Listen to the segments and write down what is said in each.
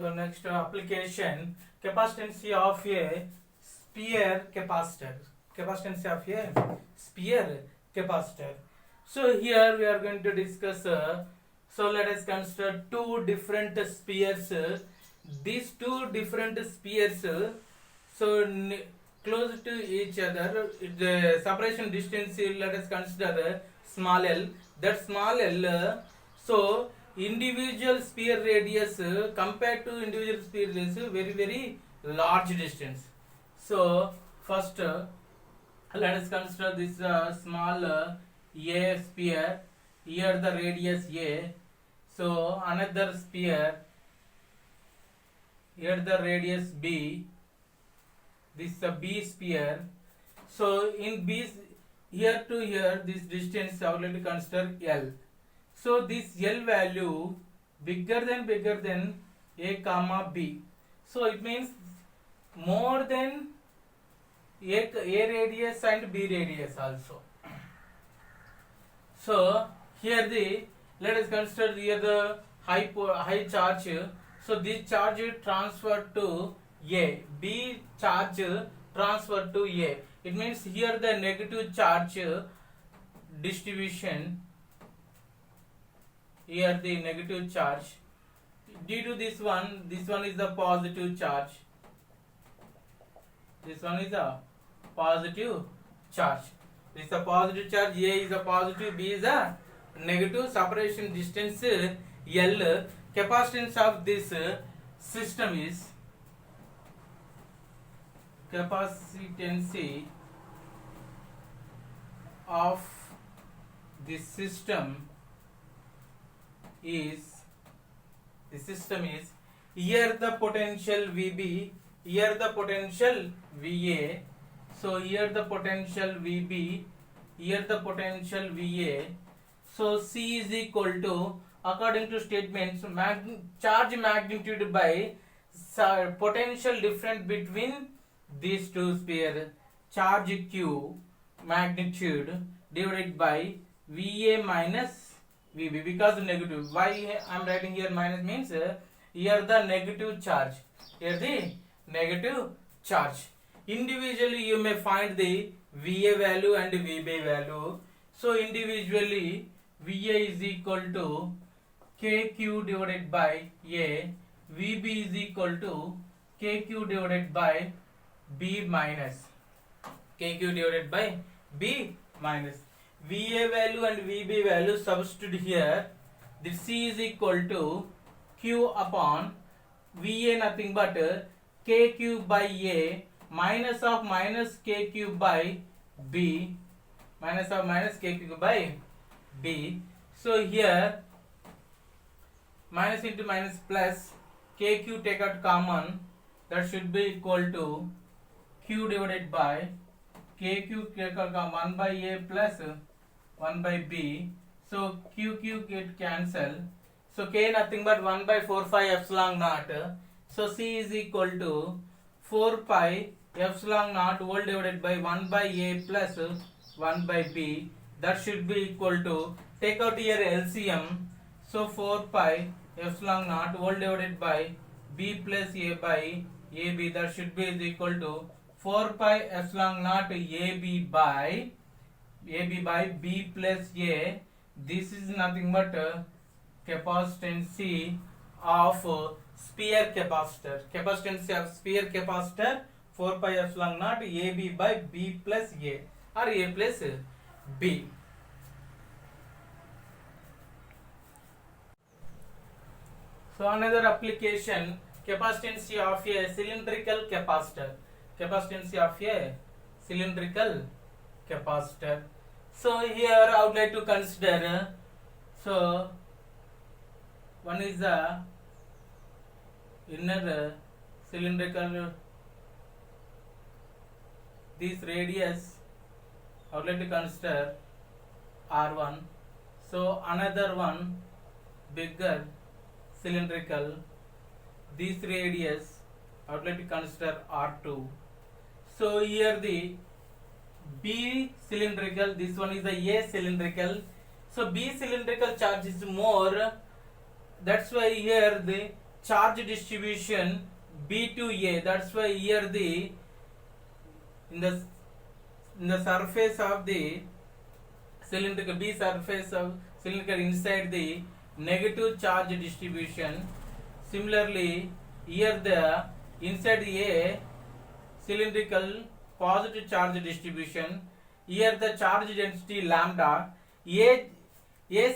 So next application, capacitance of a sphere capacitor. Capacitance of a sphere capacitor. So here we are going to discuss. So let us consider two different spheres. These two different spheres. So close to each other. The separation distance. Let us consider small l. That small l. So individual sphere radius compared to individual sphere radius very large distance. So first let us consider this small a sphere. Here the radius a. So another sphere. Here the radius b. This is a b sphere. So in b, here to here this distance I would like to consider l. So this L value bigger than A comma B. So it means more than A radius and B radius also. So here let us consider here the high charge. So this charge transferred to A. B charge transferred to A. It means here the negative charge distribution. Here the negative charge. Due to this one is the positive charge. This one is a positive charge. This is a positive charge. A is a positive, B is a negative. Separation distance L. Capacitance of this system is capacitance of this system is here the potential VB, here the potential VA. So here the potential VB, here the potential VA. So C is equal to, according to statements, charge magnitude by potential difference between these two spheres. Charge Q magnitude divided by VA minus VB, because negative. Why I am writing here minus means here the negative charge. Here the negative charge. Individually you may find the VA value and VB value. So individually VA is equal to KQ divided by A. VB is equal to KQ divided by B minus KQ divided by B minus. VA value and VB value substitute here. The C is equal to Q upon VA, nothing but KQ by A minus of minus KQ by B, minus of minus KQ by B. So here minus into minus plus, KQ take out common, that should be equal to Q divided by KQ take out 1 by A plus 1 by B. So QQ get cancel. So K nothing but 1 by 4 pi epsilon naught. So C is equal to 4 pi epsilon naught whole divided by 1 by A plus 1 by B. That should be equal to, take out here LCM. So 4 pi epsilon naught whole divided by B plus A by AB. That should be equal to 4 pi epsilon naught AB by B plus A. This is nothing but capacitance of sphere capacitor. Capacitance of sphere capacitor 4 pi epsilon naught AB by B plus A or A plus B. So another application, capacitance of a cylindrical capacitor. Capacitance of a cylindrical capacitor. So here I would like to consider, so one is the inner cylindrical, this radius I would like to consider R1. So another one bigger cylindrical, this radius I would like to consider R2. So here the B cylindrical, this one is the A cylindrical. So B cylindrical charge is more. That's why here the charge distribution B to A. That's why here the in the surface of the cylindrical B surface of cylindrical inside the negative charge distribution. Similarly, here the inside A cylindrical positive charge distribution. Here the charge density lambda. A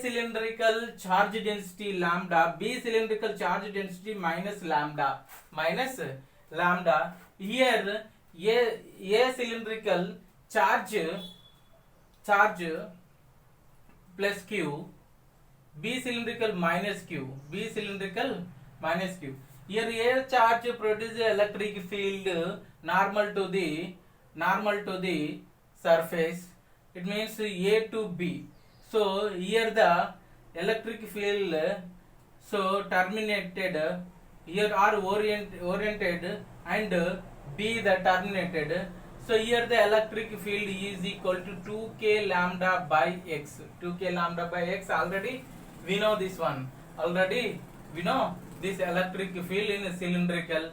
cylindrical charge density lambda, B cylindrical charge density minus lambda. Here A cylindrical charge plus Q, B cylindrical minus Q. Here A charge produces electric field normal to the surface. It means A to B. So here the electric field terminated, here are oriented and B the terminated. So here the electric field is equal to 2k lambda by x. 2k lambda by x, already we know this one. This electric field in cylindrical.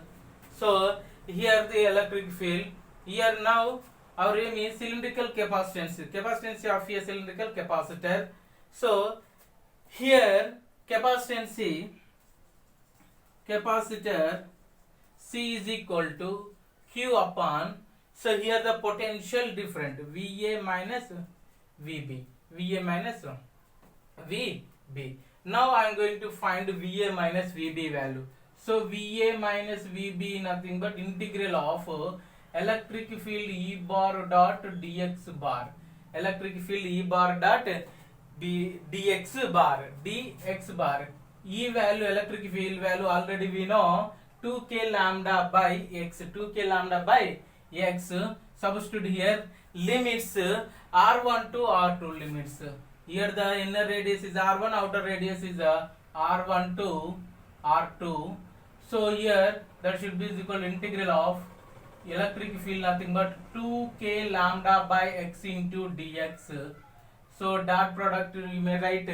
So here the electric field. Here now our aim is cylindrical capacitance of a cylindrical capacitor. So here capacitor C is equal to Q upon, so here the potential different VA minus VB. Now I am going to find VA minus VB value. So VA minus VB nothing but integral of electric field E bar dot dx bar. Electric field E bar dot dx bar. E value, electric field value already we know 2k lambda by x. Substitute here. Limits R1 to R2 limits. Here the inner radius is R1, outer radius is R1 to R2. So here that should be equal to integral of electric field nothing but 2k lambda by x into dx. So dot product you may write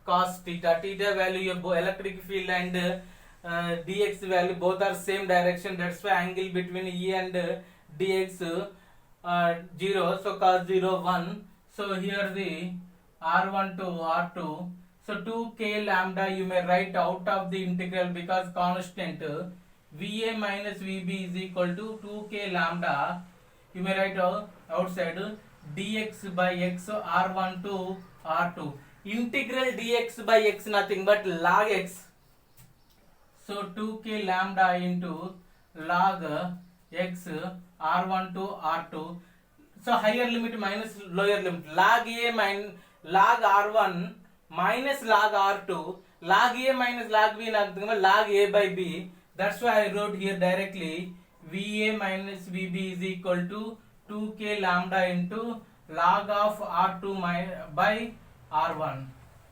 cos theta. Theta value of electric field and dx value both are same direction. That's why angle between E and dx 0. So cos 0 1. So here the R1 to R2. So 2k lambda you may write out of the integral because constant VA minus VB is equal to 2k lambda. You may write outside dx by x R1 to R2. Integral dx by x nothing but log x. So 2k lambda into log x R1 to R2. So higher limit minus lower limit. Log A minus log R1 minus log R2. Log A minus log B nothing but log A by B. That's why I wrote here directly VA minus VB is equal to 2k lambda into log of R2 by R1.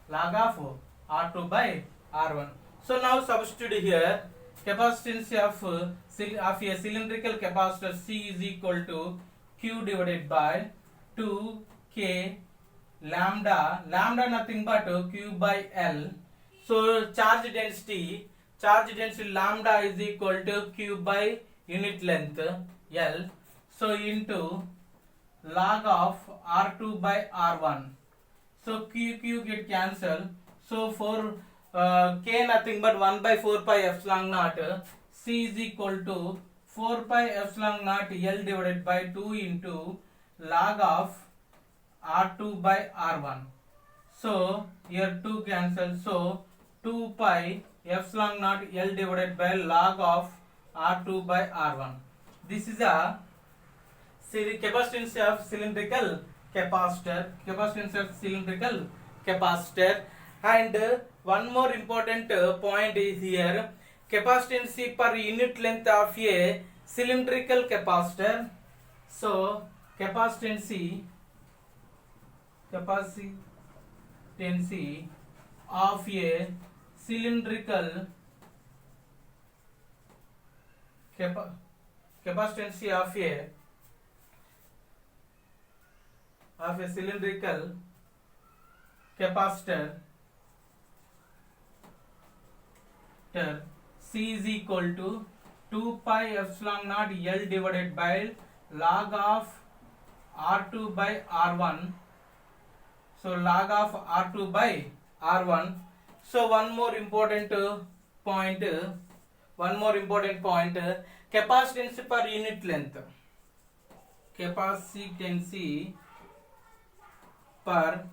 Log of R2 by R1. So now substitute here capacitance of a cylindrical capacitor C is equal to Q divided by 2k lambda nothing but Q by L. So charge density lambda is equal to Q by unit length L. So into log of R2 by R1. So Q get cancelled. So for K nothing but 1 by 4 pi epsilon naught. C is equal to 4 pi epsilon naught L divided by 2 into log of R2 by R1. So here 2 cancel. So 2 pi epsilon naught L divided by log of R2 by R1. This is a capacitance of cylindrical capacitor. And one more important point is here capacitance per unit length of a cylindrical capacitor. So capacitance of a cylindrical capacitance of a cylindrical capacitor C is equal to 2 pi epsilon naught L divided by log of R2 by R1. So log of R2 by R1. So one more important point, capacitance per unit length. Capacitance per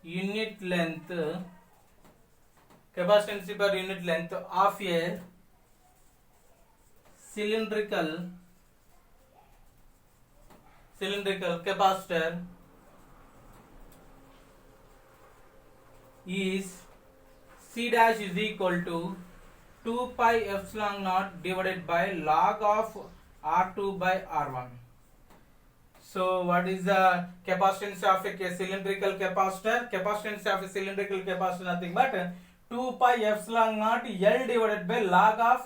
unit length. Capacitance per unit length of a cylindrical capacitor is C dash is equal to 2 pi epsilon naught divided by log of R2 by R1. So what is the capacitance of a cylindrical capacitor? Capacitance of a cylindrical capacitor nothing but 2 pi epsilon naught L divided by log of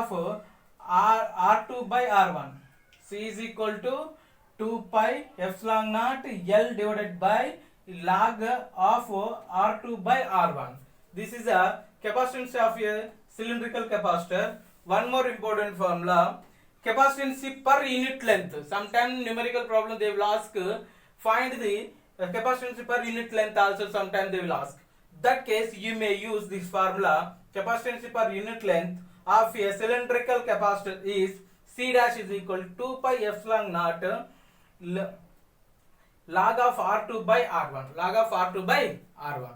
R2 by R1. C is equal to 2 pi epsilon naught L divided by log of R2 by R1. This is a capacitance of a cylindrical capacitor. One more important formula, capacitance per unit length. Sometimes numerical problem they will ask, find the capacitance per unit length also sometimes they will ask. That case you may use this formula, capacitance per unit length of a cylindrical capacitor is C dash is equal to 2 pi epsilon naught log of R2 by R1. Log of R2 by R1.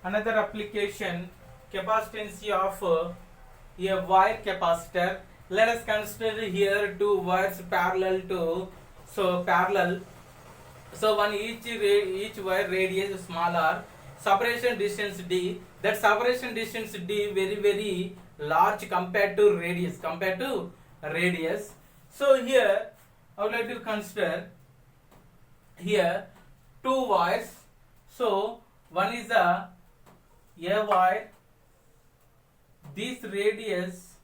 Another application, capacitance of a wire capacitor. Let us consider here two wires parallel to, parallel. So one each wire radius small r, separation distance d. That separation distance d very large compared to radius. So here I would like to consider here two wires. So one is a wire, this radius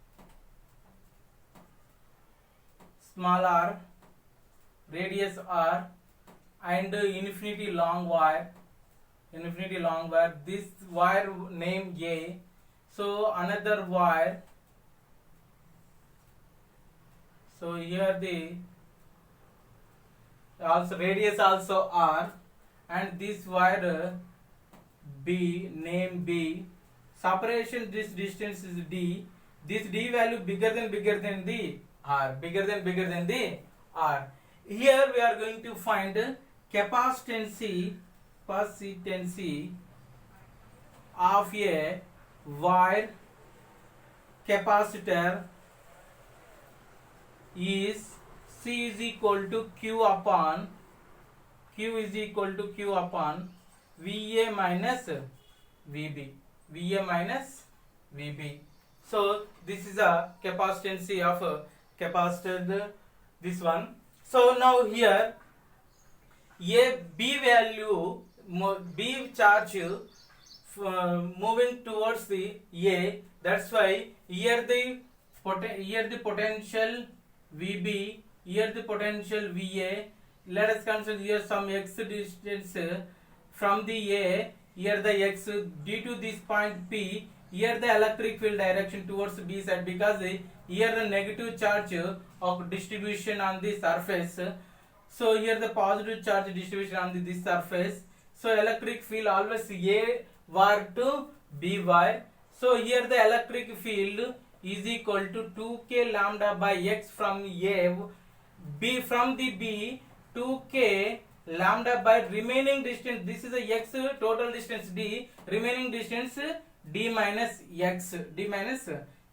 small r, radius r, and infinity long wire, this wire name A. So another wire, so here the also radius also r, and this wire B, name B. Separation this distance is d. This d value bigger than the r, Here we are going to find capacitance of a wire capacitor is C is equal to Q upon VA minus VB. So this is a capacitance of a capacitor, this one. So now here a B value, B charge moving towards the A. That's why here the potential VB, here the potential VA. Let us consider here some x distance from the A. Here the x, due to this point P, here the electric field direction towards B side, because here the negative charge of distribution on the surface. So here the positive charge distribution on this surface. So electric field always A wire to B wire. So here the electric field is equal to 2k lambda by x from A, B from the B, 2k lambda by remaining distance. This is a x, total distance d, remaining distance d minus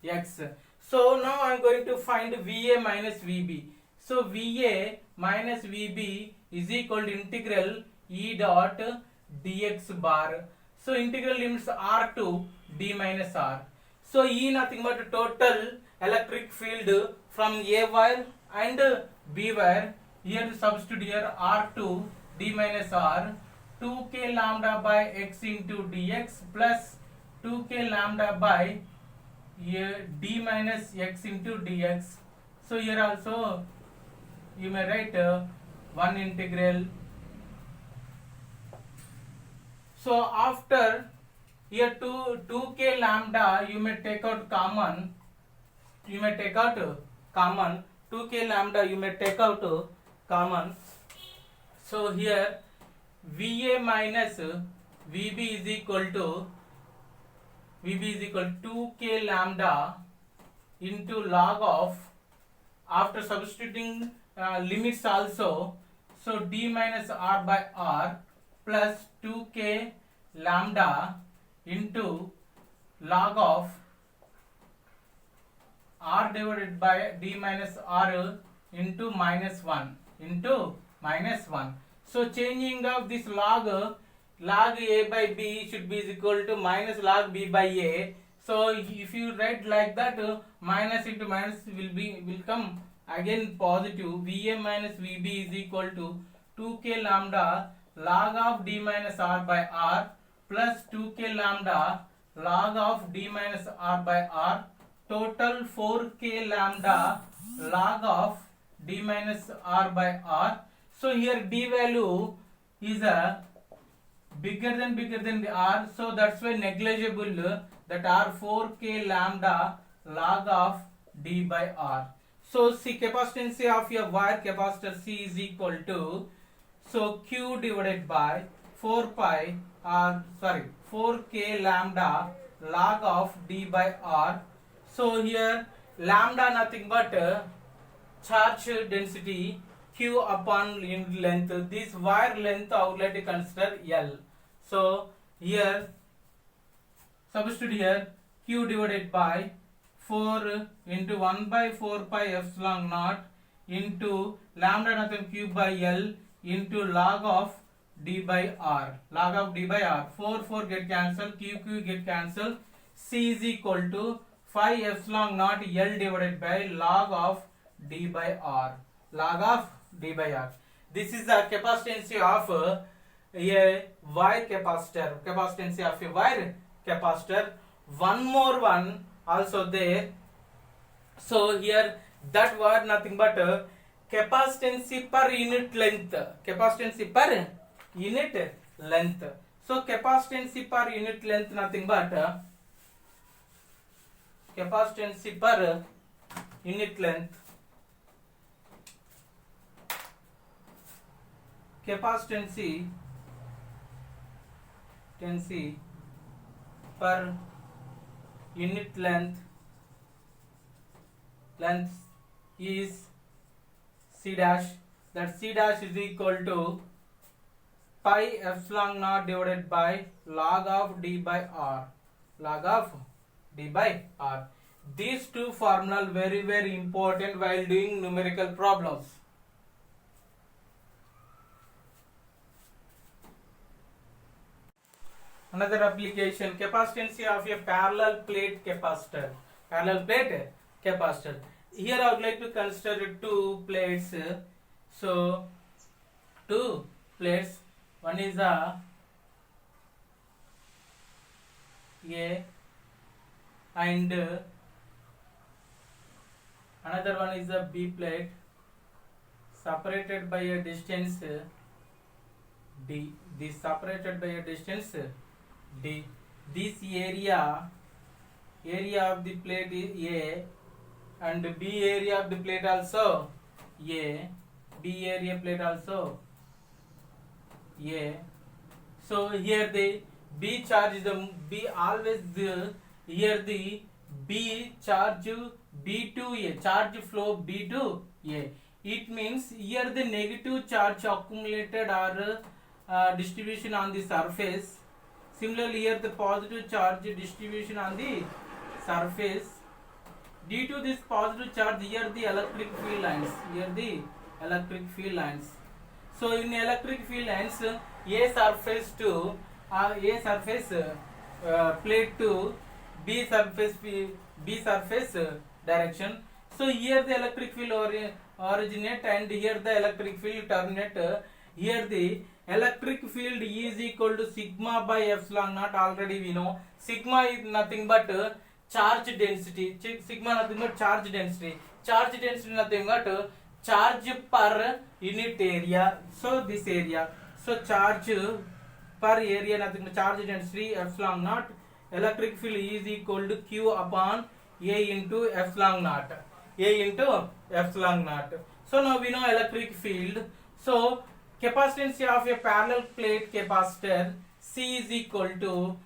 x. So now I am going to find VA minus VB. So VA minus VB is equal to integral E dot dx bar. So integral limits r to d minus r. So E nothing but total electric field from A wire and B wire. Here substitute here r2 d minus r, 2k lambda by x into dx plus 2k lambda by d minus x into dx. So here also you may write one integral. So after here 2k lambda you may take out common, 2k lambda you may take out common. So here VA minus VB is equal to 2k lambda into log of, after substituting limits also, so d minus r by r plus 2k lambda into log of r divided by d minus r into minus 1. So changing of this log a by b should be equal to minus log b by a. So if you write like that, minus into minus will come again positive. Va minus Vb is equal to 2k lambda log of d minus r by r plus 2k lambda log of d minus r by r, total 4k lambda log of d minus r by r. So here d value is a bigger than the r, so that's why negligible, that r 4k lambda log of d by r. So see, capacitance of your wire capacitor C is equal to, so q divided by 4k lambda log of d by r. So here lambda nothing but charge density q upon unit length. This wire length I would like to consider L. So here substitute here q divided by 4 into 1 by 4 pi epsilon naught into lambda nothing q by L into log of d by r. 4 get cancelled, q get cancelled. C is equal to 5 epsilon naught L divided by log of d by r. This is the capacitance of a wire capacitor. One more one also there. So here that word nothing but capacitance per unit length. So capacitance per unit length nothing but capacitance per unit length. Capacitance per unit length is C dash. That C dash is equal to pi epsilon naught divided by log of d by r. These two formulas very important while doing numerical problems. Another application, capacitance of a parallel plate capacitor. Here I would like to consider two plates. So two plates. One is a and another one is a B plate, separated by a distance d. This separated by a distance d. This area of the plate is A, and B area of the plate also A. B area plate also A. So here the B charge is the B always the, here the B charge B to A, charge flow B to A. It means here the negative charge accumulated or distribution on the surface. Similarly here the positive charge distribution on the surface. Due to this positive charge, here the electric field lines. So in electric field lines, A surface to plate to B surface direction. So here the electric field originate and here the electric field terminate. Here the electric field is equal to sigma by epsilon naught. Already we know sigma is nothing but charge density. Sigma nothing but charge density. Charge density nothing but charge per unit area. So this area. So charge per area nothing but charge density epsilon naught electric field is equal to Q upon A into epsilon naught. A into epsilon naught. So now we know electric field. So capacitance of a parallel plate capacitor C is equal to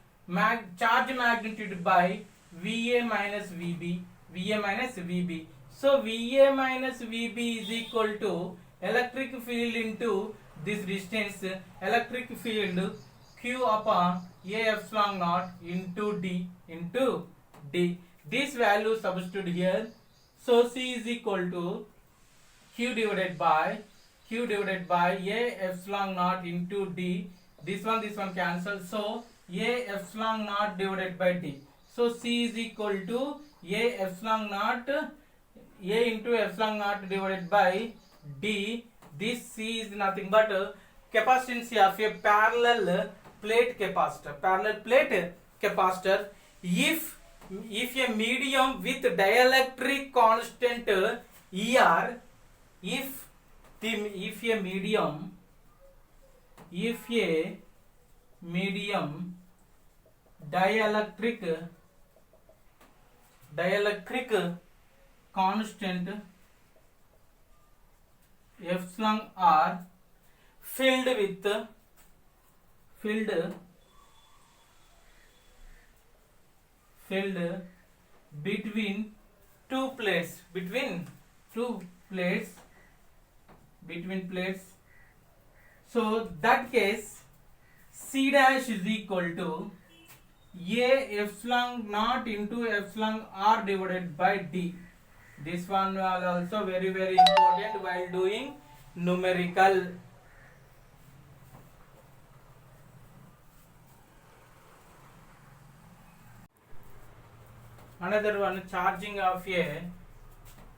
charge magnitude by VA minus VB. VA minus VB. So VA minus VB is equal to electric field into this distance, electric field Q upon A epsilon naught into D. This value substitute here. So C is equal to Q divided by A epsilon naught into D. This one cancel. So A epsilon naught divided by D. So C is equal to A epsilon naught, A into epsilon naught divided by D. This C is nothing but capacitance of a parallel plate capacitor. If a medium with dielectric constant ER, if a medium dielectric constant epsilon r filled between two plates, so that case C dash is equal to A epsilon naught into epsilon r divided by D. This one was also very important while doing numerical. Another one, charging of a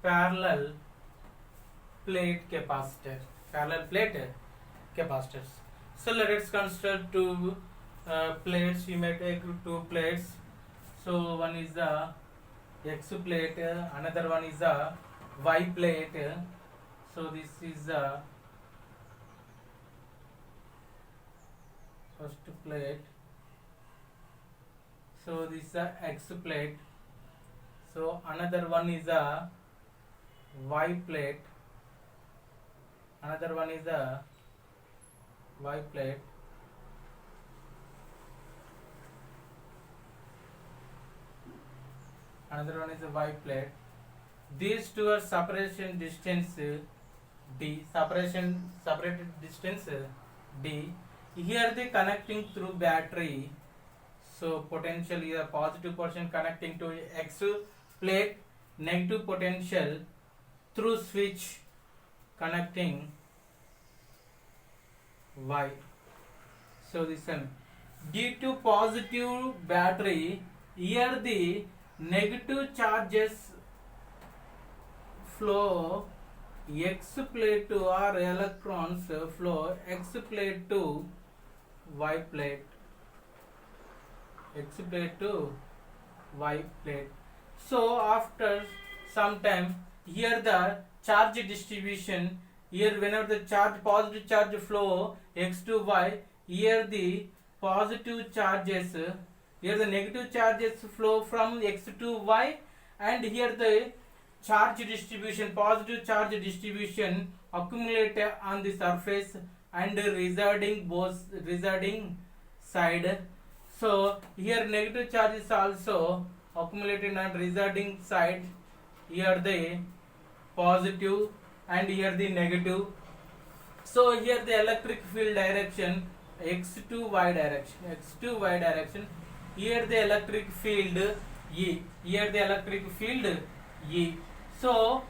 parallel plate capacitors. So let us consider two plates. We may take two plates. So one is the X plate, another one is the Y plate. So this is the first plate. So this is the X plate. So another one is a Y plate. Another one is a Y plate. Another one is a Y plate. These two are separated distance D. D. Here they connecting through battery. So potential is a positive portion connecting to X plate, negative potential through switch connecting Y. So this one, due to positive battery, here the negative charges flow X plate to, or electrons flow X plate to Y plate. X plate to Y plate. So after some time, here the charge distribution, here whenever the positive charge flow X to Y, here the positive charges, here the negative charges flow from X to Y, and here the charge distribution, positive charge distribution accumulate on the surface and residing side. So here negative charge is also accumulated on residing side. Here the positive and here the negative. So here the electric field direction X to Y direction. Here the electric field E. So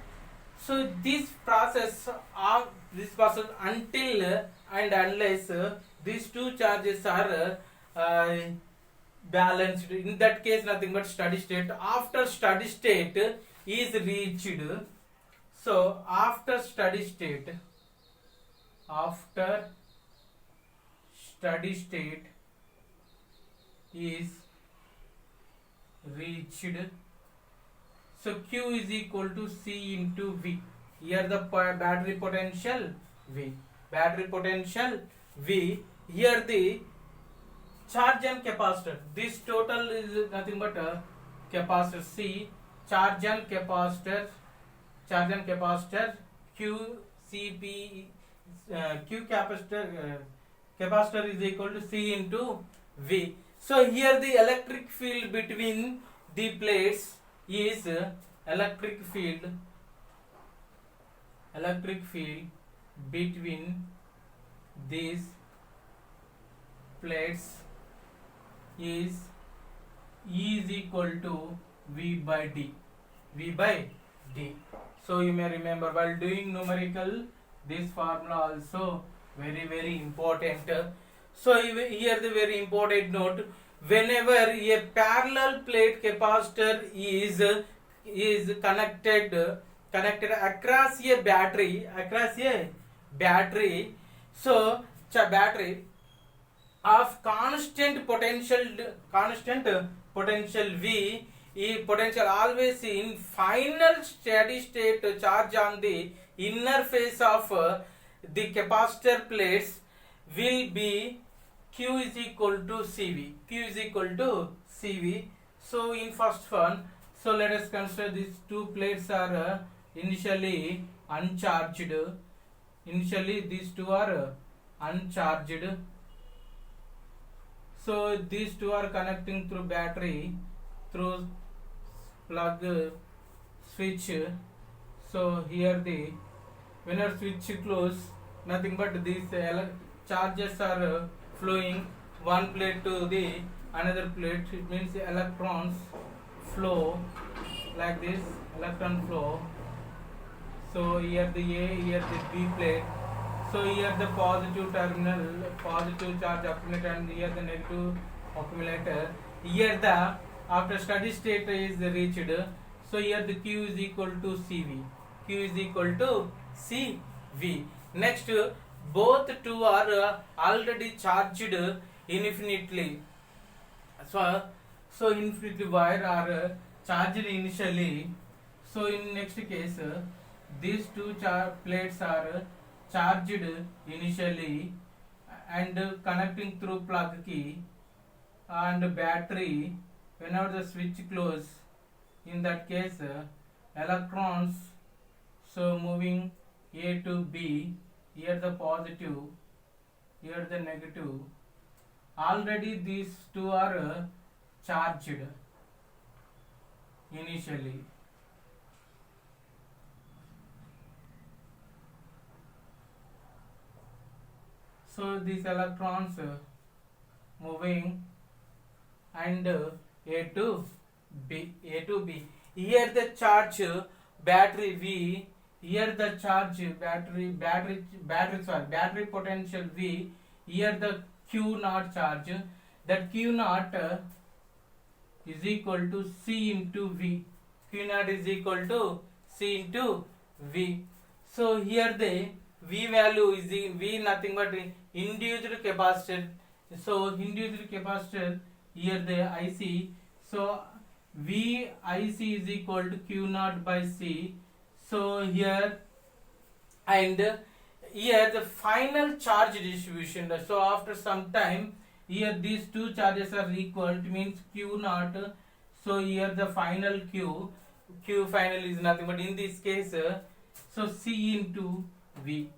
this process until and unless these two charges are balanced, in that case nothing but steady state. After steady state is reached, so after steady state is reached, so Q is equal to C into V. Here the battery potential V. Here the charge and capacitor. This total is nothing but a capacitor. C, charge and capacitor, Q Cp, Q capacitor is equal to C into V. So here the electric field between the plates is electric field between these plates is E is equal to V by D. So you may remember while doing numerical, this formula also very important. So here the very important note: whenever a parallel plate capacitor is connected across a battery, so battery of constant potential V, potential always in final steady state charge on the inner face of the capacitor plates will be Q is equal to CV. So in first one, so let us consider these two plates are initially uncharged. Initially these two are uncharged. So these two are connecting through battery through plug switch. So here the whenever switch close, nothing but these charges are flowing one plate to the another plate. It means electrons flow like this, electron flow. So here the A, here the B plate. So here the positive terminal, positive charge accumulator, and here the negative accumulator. Here the after steady state is reached. So here the Q is equal to CV. Next, both two are already charged infinitely. So infinitely wire are charged initially. So in next case, these two plates are charged initially and connecting through plug key and battery. Whenever the switch close, in that case electrons so moving A to B, here the positive, here the negative. Already these two are charged initially. So these electrons moving and A to B. Here the charge battery V. Here the charge battery potential V. Here the Q naught charge. That Q naught is equal to C into V. Q naught is equal to C into V. So here the V value is V nothing but induced capacitor. So induced capacitor, here the IC. So V IC is equal to Q naught by C. So here and here the final charge distribution. So after some time, here these two charges are equal. It means Q naught. So here the final Q final is nothing but in this case. So C into V.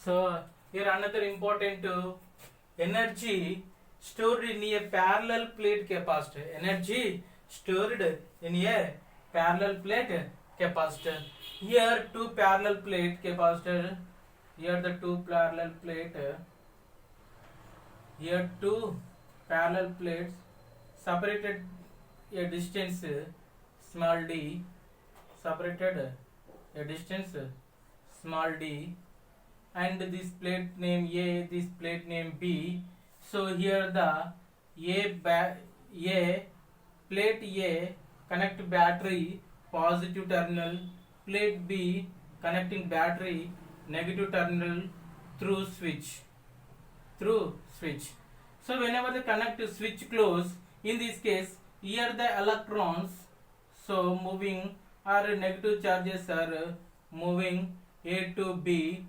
So here another important energy stored in a parallel plate capacitor. Energy stored in a parallel plate capacitor. Here two parallel plate capacitor. Here the two parallel plate. Here two parallel plates separated a distance small d. Separated a distance small d. And this plate name A, this plate name B. So here the plate A connect battery positive terminal, plate B connecting battery negative terminal through switch. So whenever the connect switch close, in this case here the electrons so moving or negative charges are moving A to B,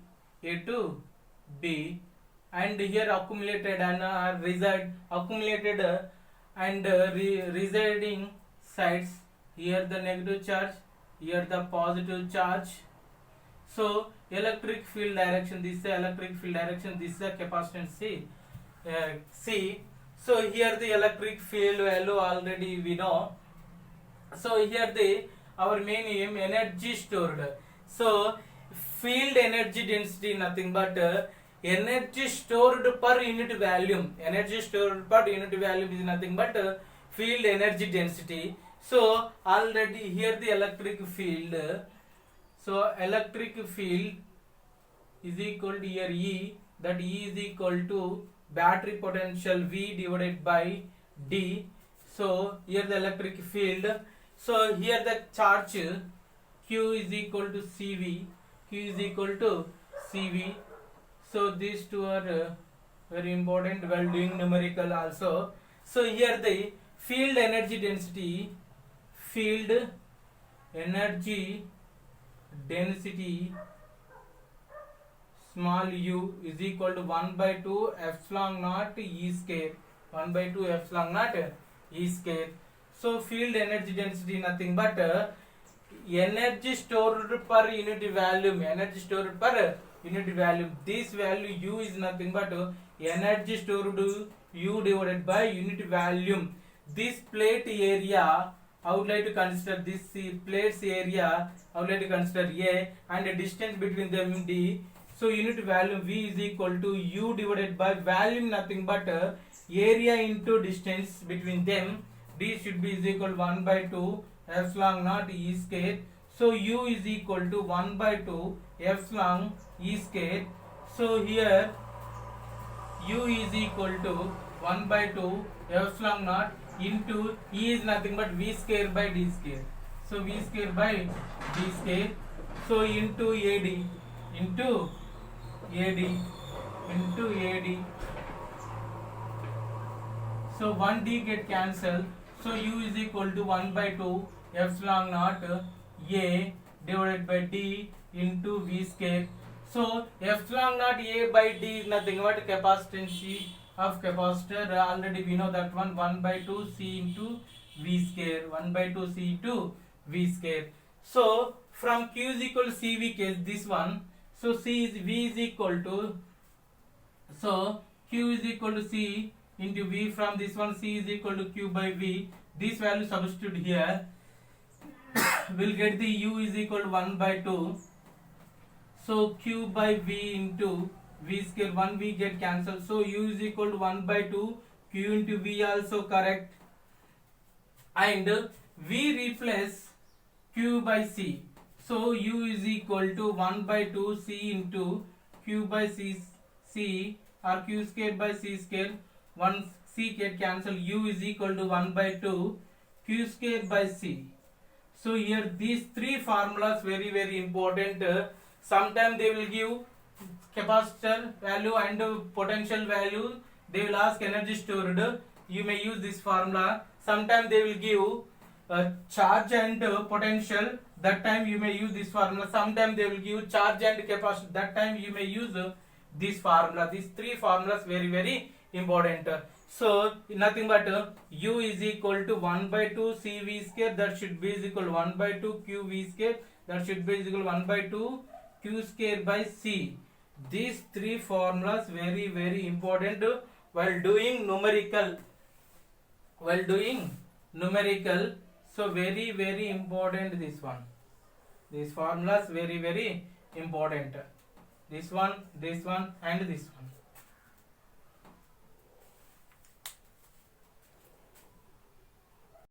and here accumulated and residing sides. Here the negative charge, here the positive charge. So electric field direction, this is the electric field direction, this is the capacitance C. So here the electric field value already we know. So here our main aim, energy stored. So field energy density nothing but energy stored per unit volume. Energy stored per unit volume is nothing but field energy density. So already here the electric field. So electric field is equal to here E, that E is equal to battery potential V divided by D. So here the electric field. So here the charge Q is equal to CV. So these two are very important while doing numerical also. So here the field energy density small u is equal to 1 by 2 epsilon naught E square. 1 by 2 epsilon naught E square. So field energy density nothing but energy stored per unit volume. This value U is nothing but energy stored U divided by unit volume. This plate area, I would like to consider this plate's area, I would like to consider A, and the distance between them D. So unit volume V is equal to U divided by volume nothing but area into distance between them. D should be is equal to 1 by 2 epsilon naught E square. So U is equal to 1 by 2 epsilon E square. So here U is equal to 1 by 2 epsilon naught into E is nothing but V square by D square. So V square by D square. So into AD. So 1D get cancelled. So U is equal to 1 by 2 epsilon naught A divided by D into V square. So epsilon naught A by D is nothing but capacitance of capacitor. Already we know that 1 by 2 C into V square. 1 by 2 C into V square. So from Q is equal to CV case, this one. So V is equal to, so Q is equal to C into V. From this one C is equal to Q by V. This value substitute here. We'll get the U is equal to 1 by 2. So Q by V into V square, 1 V get cancelled. So U is equal to 1 by 2. Q into V also correct. And V replace Q by C. So U is equal to 1 by 2 C into Q by C or Q square by C square. 1 C get cancelled. U is equal to 1 by 2 Q square by C. So here these three formulas very important. Sometimes they will give capacitor value and potential value. They will ask energy stored. You may use this formula. Sometimes they will give charge and potential. That time you may use this formula. Sometimes they will give charge and capacitor. That time you may use this formula. These three formulas very important. So nothing but U is equal to 1 by 2 CV square, that should be is equal to 1 by 2 QV square, that should be is equal to 1 by 2 Q square by C. These three formulas very important while doing numerical. So very important this one. These formulas very important. This one and this one.